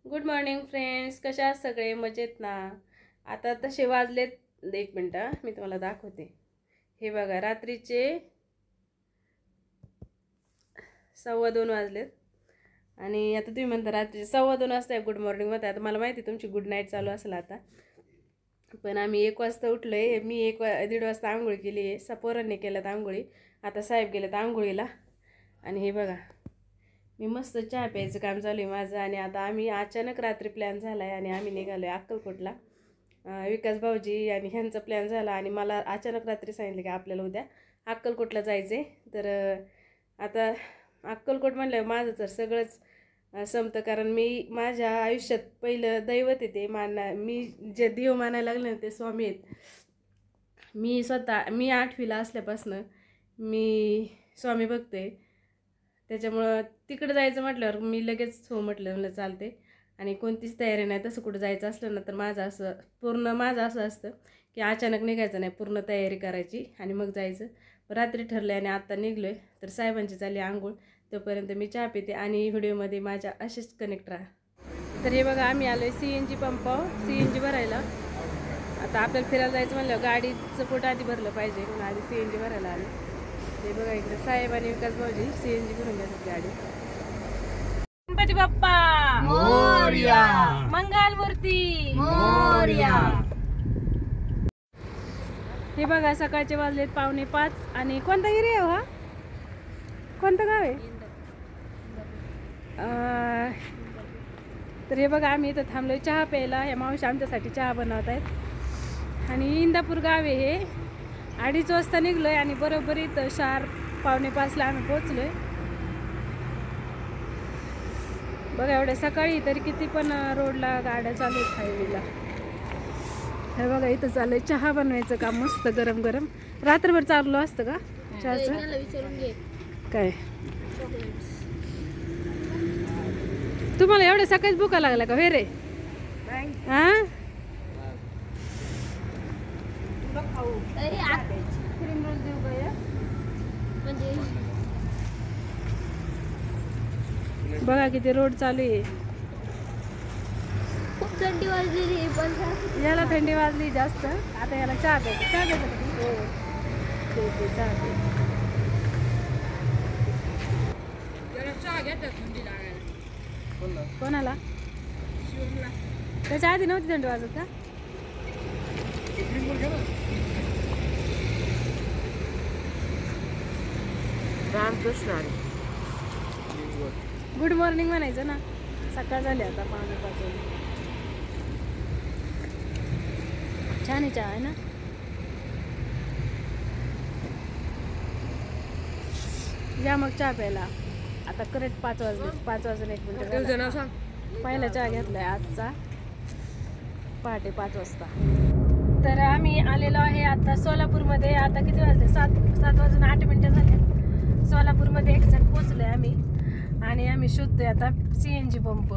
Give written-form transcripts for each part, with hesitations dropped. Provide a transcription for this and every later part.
Good morning friends, कशा आहात सगळे? मजेत ना? आता तसे वाजलेत, एक मिनटं मी तुम्हाला दाखवते. हे बघा, रात्रीचे 2:15 वाजलेत. आणि आता तुम्ही म्हणता रात्रीचे 2:15 वाजता गुड मॉर्निंग म्हणता. आता मला माहिती तुमची गुड नाईट चालू असेल आता, पण आम्ही 1 वाजता उठलो आहे. मी 1-1:30 वाजता आंघोळ केली आहे. पोरांनी केल्यात आंघोळी. आता साहेब गेलेत आंघोळीला. आणि हे बघा, मी मस्त चहा प्यायचं काम चालू आहे माझं. आणि आता आम्ही अचानक रात्री प्लॅन झाला आहे आणि आम्ही निघालो आहे अक्कलकोटला. विकास भाऊजी आणि ह्यांचा प्लॅन झाला आणि मला अचानक रात्री सांगितलं की आपल्याला उद्या अक्कलकोटला जायचं आहे. तर आता अक्कलकोट म्हणलं माझं तर सगळंच संपतं, कारण मी माझ्या आयुष्यात पहिलं दैवत येते मी जे देव मानायला लागले ना ते स्वामी आहेत. मी 8वीला असल्यापासून मी स्वामी बघते. त्याच्यामुळं तिकडं जायचं म्हटल्यावर मी लगेच हो म्हटलं चालते. आणि कोणतीच तयारी नाही. तसं कुठं जायचं असलं ना तर माझं असं असतं की अचानक निघायचं नाही, पूर्ण तयारी करायची आणि मग जायचं. रात्री ठरलं आणि आत्ता निघलो आहे. तर साहेबांची चालली आंघोळ, तोपर्यंत मी चहा पिते आणि व्हिडिओमध्ये माझ्या असेच कनेक्ट राहा. तर हे बघा, आम्ही आलो आहे CNG पंपावर CNG भरायला. आता आपल्याला फिरायला जायचं म्हणलं गाडीचं पोट आधी भरलं पाहिजे, म्हणून आधी CNG भरायला आलो. हे बघा, इकडे साहेब आणि विकास भाऊजी CNG भरून देतात गाडी. गणपती बाप्पा मोरया, मंगलमूर्ती मोरया. हे बघा, सकाळचे वाजलेत 4:45. आणि कोणता एरिया हा? कोणतं गाव आहे? तर हे बघा, आम्ही इथं थांबलोय चहा प्यायला. ह्या मावशी आमच्यासाठी चहा बनवत आहेत. आणि इंदापूर गाव आहे हे. 2:30 वाजता निघलोय आणि बरोबर इथं 4:45ला आम्ही पोचलोय. बघा, एवढ्या सकाळी तरी किती पण रोडला गाड्या चालू आहेत हायवेला. हे बघा, इथं चाललंय चहा बनवायचं काम, मस्त गरम गरम. रात्रभर चाललो असतं का चहाचं? काय तुम्हाला एवढ्या सकाळीच भुका लागला का? रे हा, बघा किती रोड चालू आहे. खूप थंडी वाजलेली पण याला थंडी वाजली जास्त. आता याला चहा प्यायचं. चहा कोणाला? त्याच्या आधी नव्हती थंडी वाजत का? रामकृष्ण. गुड मॉर्निंग म्हणायचं ना. सकाळ झाली आता 5:45 वाजले. छान चहा आहे ना. या मग चहा प्यायला. आता करेक्ट 5 वाजले. 5 वाजून 1 मिनिट. पहिला चहा घेतलाय आजचा, पहाटे 5 वाजता. तर आम्ही आलेलो आहे आता सोलापूरमध्ये. आता किती वाजले? 7 वाजून 8 मिनिटं झाले. सोलापूरमध्ये एक्झॅक्ट पोचलोय आम्ही. आणि आम्ही शोधतोय आता CNG पंप.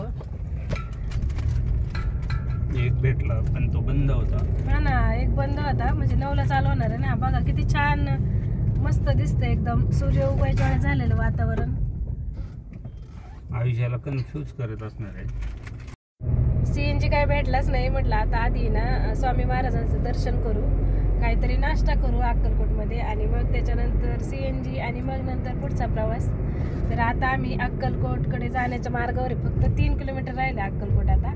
एक भेटला पण तो बंद होता. हा ना, एक बंद होता. म्हणजे 9ला चालू होणार आहे ना. बघा किती छान मस्त दिसतंय, एकदम सूर्य उगवायच्या वेळेस झालेलं वातावरण. आयुष्याला कन्फ्यूज करत असणार आहे. CNG काय भेटलाच नाही. म्हटलं आता आधी ना स्वामी महाराजांचं दर्शन करू, काहीतरी नाश्ता करू अक्कलकोटमध्ये, आणि मग त्याच्यानंतर CNG, आणि मग नंतर पुढचा प्रवास. तर आता आम्ही अक्कलकोटकडे जाण्याच्या मार्गावर आहे. फक्त 3 किलोमीटर राहिले अक्कलकोट. आता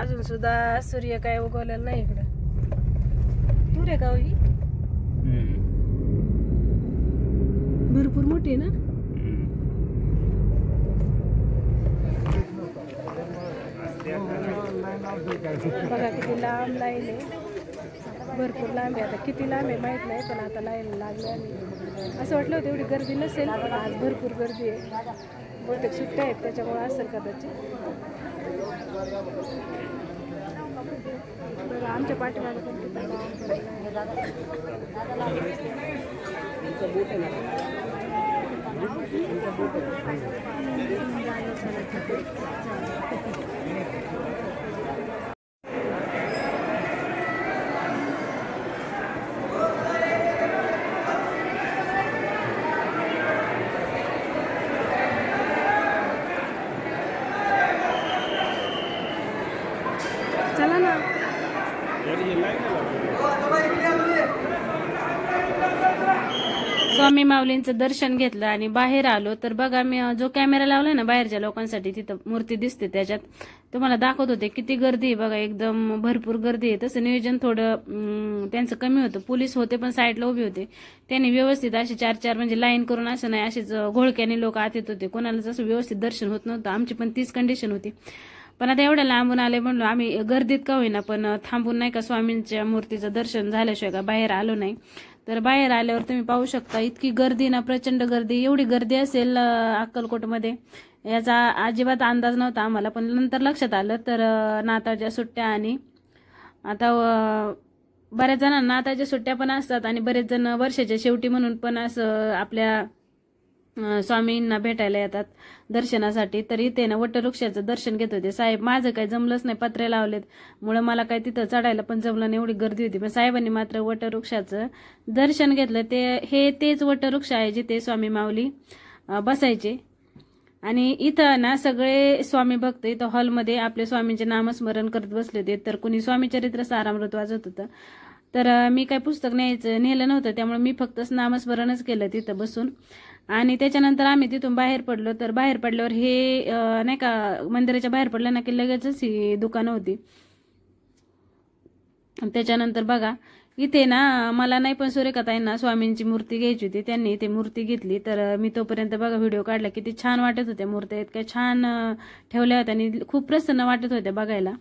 अजून सुद्धा सूर्य काय उगवलेला नाही इकडं. दूर आहे गाव ही, भरपूर मोठी आहे ना. बघा किती लांब लाईन आहे, भरपूर लांब आहे. आता किती लांब आहे माहित नाही, पण आता लाईन लागली. आणि असं वाटलं होतं एवढी गर्दी नसेल, पण आज भरपूर गर्दी आहे. बहुतेक सुट्ट्या आहेत त्याच्यामुळे असेल कदाचित. बघा, आमच्या पाठीमागे पण स्वामी माऊलींचं दर्शन घेतलं आणि बाहेर आलो तर बघा मी जो कॅमेरा लावलाय ना बाहेरच्या लोकांसाठी तिथं मूर्ती दिसते त्याच्यात तुम्हाला दाखवत होते किती गर्दी आहे बघा एकदम भरपूर गर्दी आहे. तसं नियोजन थोडं त्यांचं कमी होतं. पोलीस होते पण साईडला उभे होते. त्यांनी व्यवस्थित असे 4-4 म्हणजे लाईन करून असं नाही असेच घोळक्याने लोक आत येत होते. कोणालाच असं व्यवस्थित दर्शन होत नव्हतं. आमची पण तीच कंडिशन होती. पण आता एवढ्या लांबून आले म्हणलो आम्ही गर्दीत का होईना पण थांबून नाही का स्वामींच्या मूर्तीचं दर्शन झाल्याशिवाय का बाहेर आलो नाही. तर बाहेर आल्यावर तुम्ही पाहू शकता इतकी गर्दी ना प्रचंड गर्दी. एवढी गर्दी असेल अक्कलकोटमध्ये याचा अजिबात अंदाज नव्हता आम्हाला. पण नंतर लक्षात आलं तर नाताळच्या सुट्ट्या आणि आता बऱ्याच जणांना नाताळच्या सुट्ट्या पण असतात आणि बरेच जण वर्षाच्या शेवटी म्हणून पण असं आपल्या स्वामींना भेटायला येतात दर्शनासाठी. तर इथे ना वटवृक्षाचं दर्शन घेत होते साहेब. माझं काही जमलंच नाही, पत्रे लावलेत मुळे मला काही तिथं चढायला पण जमलं नाही, एवढी गर्दी होती. पण साहेबांनी मात्र वटवृक्षाचं दर्शन घेतलं. तेच वटवृक्ष आहे जिथे स्वामी माऊली बसायचे. आणि इथं ना सगळे स्वामी भक्त इथं हॉलमध्ये आपले स्वामींचे नामस्मरण करत बसले होते. तर कुणी स्वामी चरित्र सारामृत वाजत होतं. तर मी काही पुस्तक नेलं नव्हतं त्यामुळे मी फक्त नामस्मरणच केलं तिथं बसून. आणि त्याच्यानंतर आम्ही तिथून बाहेर पडलो. तर बाहेर पडल्यावर हे नाही का मंदिराच्या बाहेर पडलं ना की लगेचच ही दुकानं होती. त्याच्यानंतर बघा इथे ना मला नाही पण सूर्यकाताईंना स्वामींची मूर्ती घ्यायची होती. त्यांनी इथे मूर्ती घेतली. तर मी तोपर्यंत बघा व्हिडिओ काढला. किती छान वाटत होत्या मूर्त्या, इतक्या छान ठेवल्या होत्या आणि खूप प्रसन्न वाटत होत्या बघायला.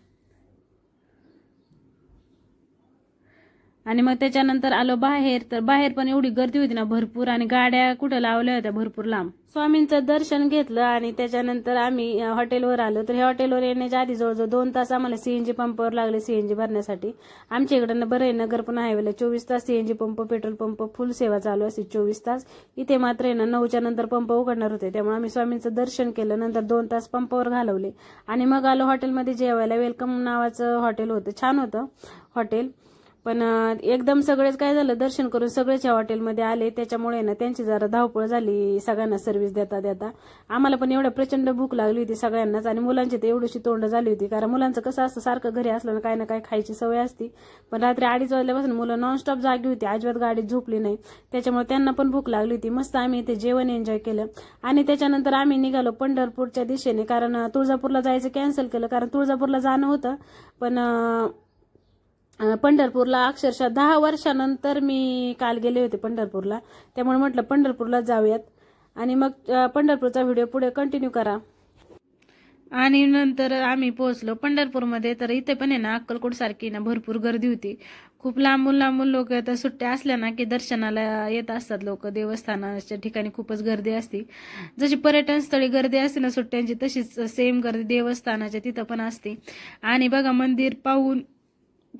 आणि मग त्याच्यानंतर आलो बाहेर. तर बाहेर पण एवढी गर्दी होती ना भरपूर आणि गाड्या कुठं लावल्या होत्या भरपूर लांब. स्वामींचं दर्शन घेतलं आणि त्याच्यानंतर आम्ही हॉटेलवर आलो. तर ह्या हॉटेलवर येण्याच्या आधी जवळजवळ 2 तास आम्हाला सीएनजी पंपावर लागले सीएनजी भरण्यासाठी. आमच्या इकडं बरं आहे नगरपुणा हायवेला 24 तास सीएनजी पंप पेट्रोल पंप फुल सेवा चालू असते 24 तास. इथे मात्र आहे ना 9च्या नंतर पंप उघडणार होते त्यामुळे आम्ही स्वामींचं दर्शन केलं. नंतर 2 तास पंपावर घालवले आणि मग आलो हॉटेलमध्ये जेवायला. वेलकम नावाचं हॉटेल होतं, छान होतं हॉटेल. पण एकदम सगळेच काय झालं दर्शन करून सगळेच या हॉटेलमध्ये आले त्याच्यामुळे ना त्यांची जरा धावपळ झाली सगळ्यांना सर्व्हिस देता. आम्हाला पण एवढं प्रचंड भूक लागली होती सगळ्यांनाच आणि मुलांची तर एवढीशी तोंड झाली होती. कारण मुलांचं कसं असतं सारखं घरी असलं ना काय ना काय खायची सवय असती. पण रात्री 2:30 वाजल्यापासून मुलं नॉनस्टॉप जागी होती, अजिबात गाडीत झोपली नाही. त्याच्यामुळे त्यांना पण भूक लागली होती. मस्त आम्ही इथे जेवण एन्जॉय केलं आणि त्याच्यानंतर आम्ही निघालो पंढरपूरच्या दिशेने. कारण तुळजापूरला जायचं कॅन्सल केलं कारण तुळजापूरला जाणं होतं. पण पंढरपूरला अक्षरशः 10 वर्षानंतर मी काल गेले होते पंढरपूरला. त्यामुळे म्हटलं पंढरपूरला जाऊयात आणि मग पंढरपूरचा व्हिडिओ पुढे कंटिन्यू करा. आणि नंतर आम्ही पोहोचलो पंढरपूरमध्ये. तर इथे पण आहे ना अक्कलकोट सारखी ना भरपूर गर्दी होती. खूप लांबून लांबून लोक येतात. सुट्ट्या असल्या ना की दर्शनाला येत असतात लोक. देवस्थानाच्या ठिकाणी खूपच गर्दी असते. जशी पर्यटन स्थळी गर्दी असते ना सुट्ट्यांची तशीच सेम गर्दी देवस्थानाच्या तिथं पण असते. आणि बघा मंदिर पाहून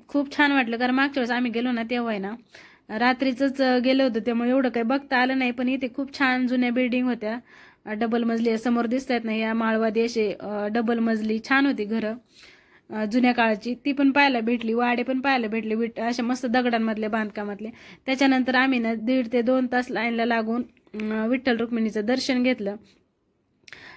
खूप छान वाटलं. कारण मागच्या वेळेस आम्ही गेलो ना तेव्हा आहे ना रात्रीच गेलो होतो त्यामुळे एवढं काही बघता आलं नाही. पण इथे खूप छान जुन्या बिल्डिंग होत्या, डबल मजली समोर दिसत आहेत ना या माळवादी असे डबल मजली छान होती घरं जुन्या काळाची. ती पण पाहायला भेटली, वाडे पण पाहायला भेटले अशा मस्त दगडांमधले बांधकामातले. त्याच्यानंतर आम्ही ना 1.5 ते 2 तास लाईनला लागून विठ्ठल रुक्मिणीचं दर्शन घेतलं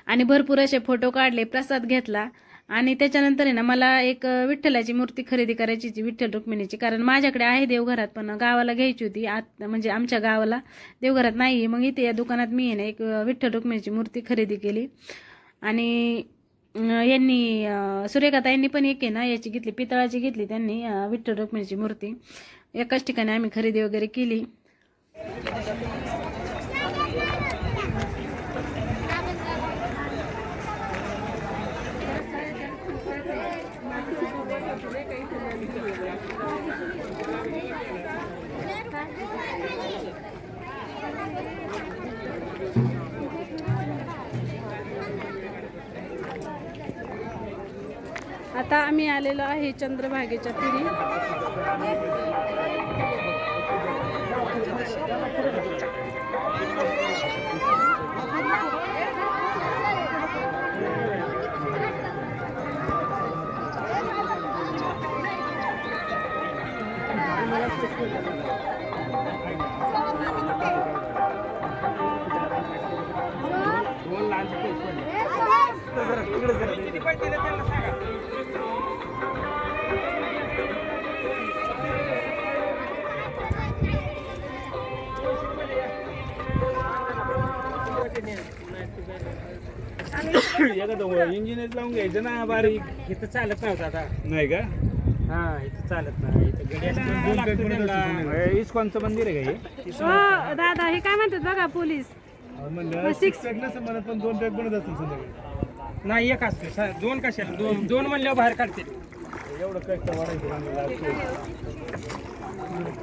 आणि भरपूर असे फोटो काढले, प्रसाद घेतला. आणि त्याच्यानंतर आहे ना मला एक विठ्ठलाची मूर्ती खरेदी करायची विठ्ठल रुक्मिणीची. कारण माझ्याकडे आहे देवघरात पण गावाला घ्यायची होती. म्हणजे आमच्या गावाला देवघरात नाही. मग इथे या दुकानात मी आहे ना एक विठ्ठल रुक्मिणीची मूर्ती खरेदी केली. आणि यांनी सूर्यकाताईंनी पण एक आहे ना याची घेतली, पितळाची घेतली त्यांनी विठ्ठल रुक्मिणीची मूर्ती. एकाच ठिकाणी आम्ही खरेदी वगैरे केली. आता आम्ही आलेलो आहे चंद्रभागेच्या तीरी. इंजिनियर लावून घ्यायचं ना बारीक. इथं चालत नव्हतं आता. नाही का? हा इथं चालत नाही. इथं गडी असते. इस्कॉनचं मंदिर आहे का हे? हो दादा हे काय म्हणतात बघा पोलीस नाही एक असते. दोन कशाला दोन म्हणल्यावर बाहेर काढते. एवढं कष्ट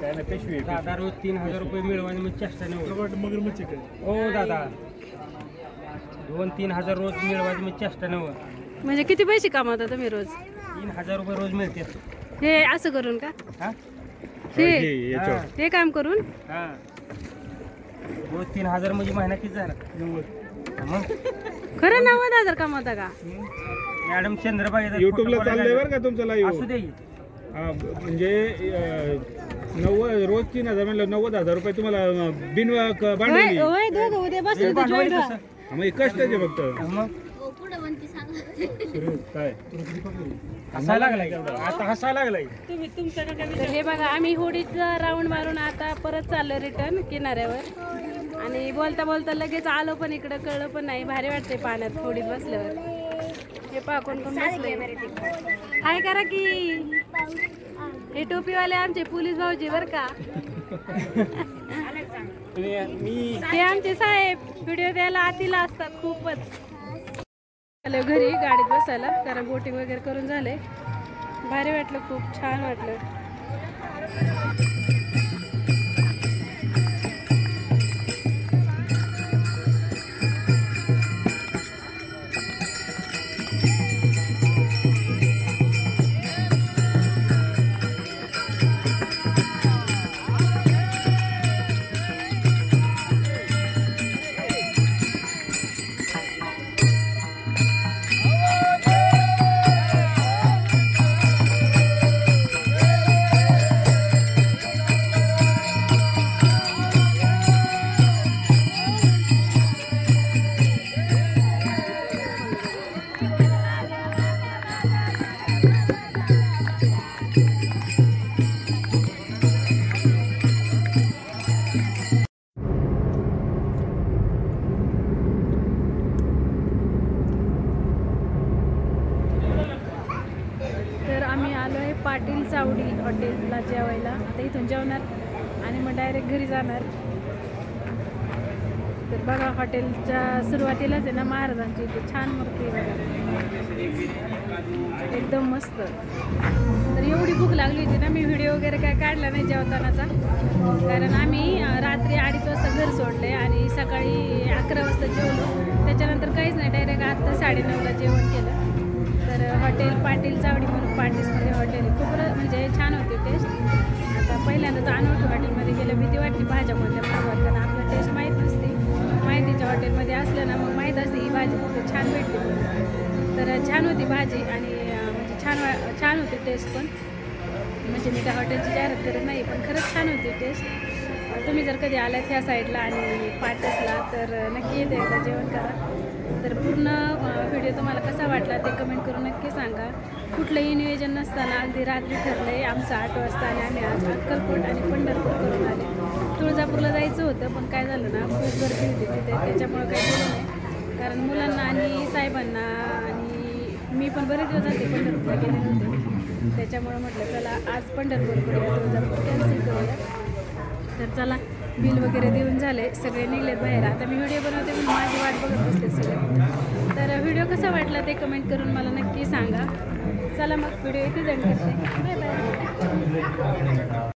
काय ना पेशवी दादा रोज 3000 रुपये मिळवायला मी चेष्टा नाही. हो दादा 2-3 हजार रोज मिळवायचं मी चेष्टा नाही. म्हणजे किती पैसे कमावता तुम्ही रोज 3000 रुपये रोज मिळते. हे असं करून का हा हे काम करून हा रोज 3000 म्हणजे महिना किती झाला? मग खरं 90,000 कमावता का मॅडम चंद्रबाई युट्यूबला चाललंय बरं का तुमचं लाईव्ह. असू दे. म्हणजे 90 रोज 3000 म्हणलं 90,000 रुपये तुम्हाला बिन भांडवली. होय दोघं उद्या बसले तर join व्हा. मग कष्टाचे फक्त. मग पुढे म्हणते सांगा. काय हसायला लागलाय आता. हसायला लागलाय. तर हे बघा आम्ही होडीचा राऊंड मारून आता परत चाललो रिटर्न किनाऱ्यावर आणि बोलता बोलता लगेच आलो पण इकडं कळलं पण नाही. भारी वाटते पाण्यात होडीत बसल्यावर. हे पहा कोण कोण बसले. हाय करा की हे टोपीवाले आमचे पोलीस भाऊजी बर का. ते आमचे साहेब व्हिडिओ द्यायला आतीला असतात खूपच. आलो घरी गाडीत बसायला कारण बोटिंग वगैरे करून झाले. भारी वाटलं खूप छान वाटलं. पाटील चावडी हॉटेलला जेवायला. आता इथून जेवणार आणि मग डायरेक्ट घरी जाणार. तर बघा हॉटेलच्या सुरुवातीलाच आहे ना महाराजांची इथे छान मूर्ती आहे बघा एकदम मस्त. तर एवढी भूक लागली होती ना मी व्हिडिओ वगैरे काय काढला नाही जेवतानाचा कारण आम्ही रात्री 2:30 वाजता घर सोडले आणि सकाळी 11 वाजता जेवलो. त्याच्यानंतर काहीच नाही डायरेक्ट आता 9:30ला जेवण केलं. तर हॉटेल पाटील चावडी म्हणून पाटीसमध्ये हॉटेल खूप म्हणजे छान होते टेस्ट. आता पहिल्यांदाच अनोळखी हॉटेलमध्ये गेलं भीती वाटली भाज्या कोणत्या मागवत कारण आपलं टेस्ट माहीत नसते. माहितीच्या हॉटेलमध्ये असलं ना मग माहीत असते ही भाजी खूप छान भेटली. तर छान होती भाजी आणि म्हणजे छान होती टेस्ट पण. म्हणजे मी त्या हॉटेलची जाहिरात करत नाही पण खरंच छान होती टेस्ट. तुम्ही जर कधी आलात ह्या साईडला आणि पाटीसला तर नक्की येते एकदा जेवण करा. तर पूर्ण व्हिडिओ तुम्हाला कसा वाटला ते कमेंट करून नक्की सांगा. कुठलंही नियोजन नसताना अगदी रात्री ठरलं आहे आमचं 8 वाजता आणि आम्ही आज अक्कलकोट आणि पंढरपूर करून आले. तुळजापूरला जायचं होतं पण काय झालं ना खूप गर्दी होती तिथे त्याच्यामुळं काही केलं नाही कारण मुलांना आणि साहेबांना आणि मी पण बरेच दिवस झाले पंढरपूरला गेले नव्हते त्याच्यामुळं म्हटलं चला आज पंढरपूर करूया तुळजापूर कॅन्सल करूया. तर चला बिल वगैरे देऊन झाले सगळे निघलेत बाहेर. आता मी व्हिडिओ बनवते पण माझी वाट बघत बसले सगळे. तर व्हिडिओ कसा वाटला ते कमेंट करून मला नक्की सांगा. चला मग व्हिडिओ इथे एंड करते. Bye bye.